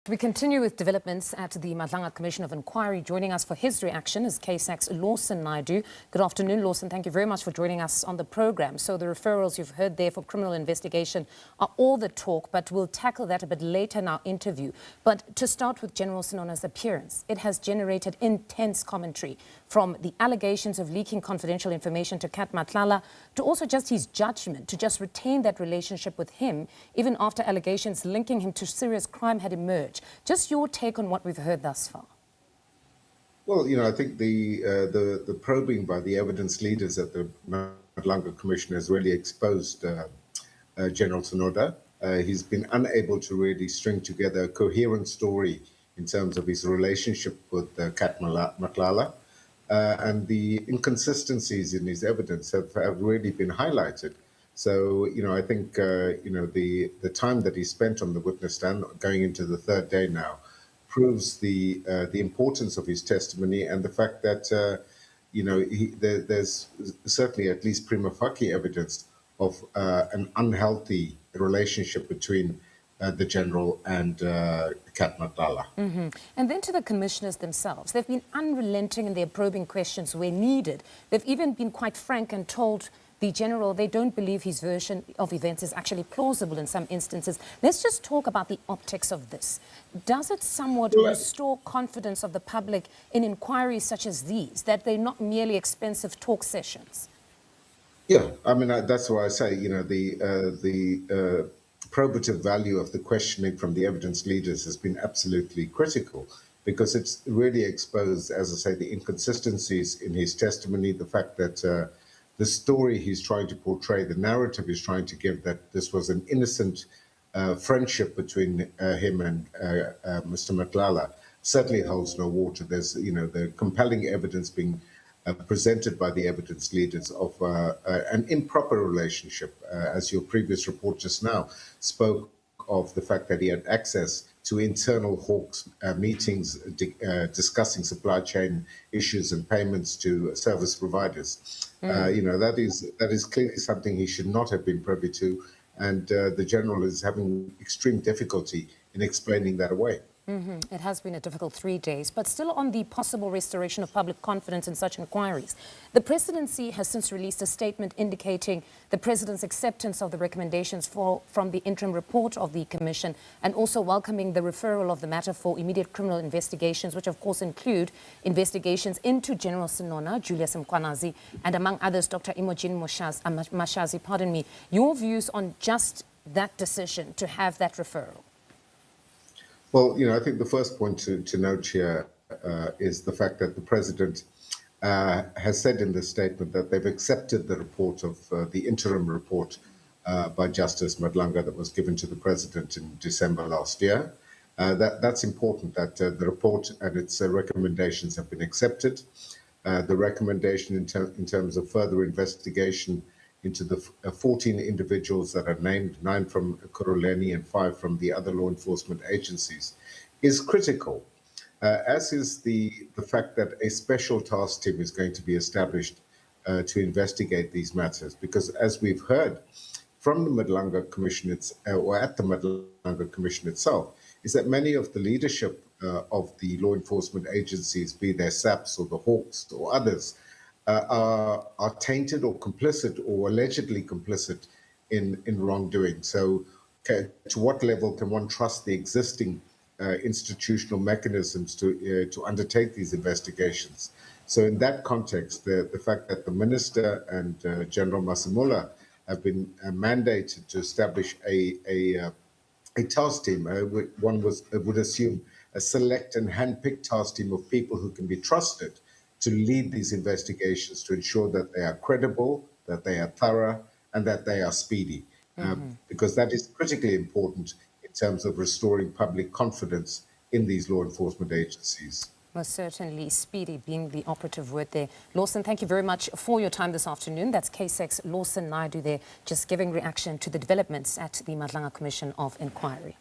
We continue with developments at the Madlanga Commission of Inquiry. Joining us for his reaction is CASAC's Lawson Naidoo. Good afternoon, Lawson. Thank you very much for joining us on the program. So the referrals you've heard there for criminal investigation are all the talk, but we'll tackle that a bit later in our interview. But to start with General Sinona's appearance, it has generated intense commentary, from the allegations of leaking confidential information to Kat Matlala, to also just his judgment to just retain that relationship with him, even after allegations linking him to serious crime had emerged. Just your take on what we've heard thus far. Well, I think the probing by the evidence leaders at the Madlanga Commission has really exposed General Sinoda. He's been unable to really string together a coherent story in terms of his relationship with Kat Matlala. And the inconsistencies in his evidence have really been highlighted. So, I think, the time that he spent on the witness stand, going into the third day now, proves the importance of his testimony and the fact that, there's certainly at least prima facie evidence of an unhealthy relationship between the General and Kat Matlala. And then to the commissioners themselves, they've been unrelenting in their probing questions where needed. They've even been quite frank and told the General they don't believe his version of events is actually plausible in some instances. Let's just talk about the optics of this. Does it somewhat restore confidence of the public in inquiries such as these, that they're not merely expensive talk sessions? Yeah, I mean, that's why I say, the probative value of the questioning from the evidence leaders has been absolutely critical, because it's really exposed, as I say, the inconsistencies in his testimony, the fact that the story he's trying to portray, the narrative he's trying to give, that this was an innocent friendship between him and Mr. Matlala, certainly holds no water. There's, the compelling evidence being presented by the evidence leaders of an improper relationship, as your previous report just now spoke of the fact that he had access to internal Hawks meetings discussing supply chain issues and payments to service providers. That is clearly something he should not have been privy to, and the General is having extreme difficulty in explaining that away. It has been a difficult 3 days, but still on the possible restoration of public confidence in such inquiries. The presidency has since released a statement indicating the president's acceptance of the recommendations from the interim report of the commission, and also welcoming the referral of the matter for immediate criminal investigations, which of course include investigations into General Sinona, Julius Mkwanazi, and among others, Dr. Imogen Mashazi. Your views on just that decision to have that referral? Well, I think the first point to note here is the fact that the president has said in this statement that they've accepted the report of the interim report by Justice Madlanga that was given to the president in December last year. That's important, that the report and its recommendations have been accepted. The recommendation in terms of further investigation into the 14 individuals that are named, 9 from Kuruleni and 5 from the other law enforcement agencies, is critical, as is the fact that a special task team is going to be established to investigate these matters. Because as we've heard from the Madlanga Commission, or at the Madlanga Commission itself, is that many of the leadership of the law enforcement agencies, be they SAPS or the Hawks or others, are tainted or complicit or allegedly complicit in wrongdoing. So to what level can one trust the existing institutional mechanisms to undertake these investigations? So in that context, the fact that the minister and General Masamula have been mandated to establish a task team, one would assume a select and hand-picked task team of people who can be trusted to lead these investigations, to ensure that they are credible, that they are thorough, and that they are speedy, because that is critically important in terms of restoring public confidence in these law enforcement agencies. Most certainly, speedy being the operative word there. Lawson, thank you very much for your time this afternoon. That's CASAC's Lawson Naidoo there, just giving reaction to the developments at the Madlanga Commission of Inquiry.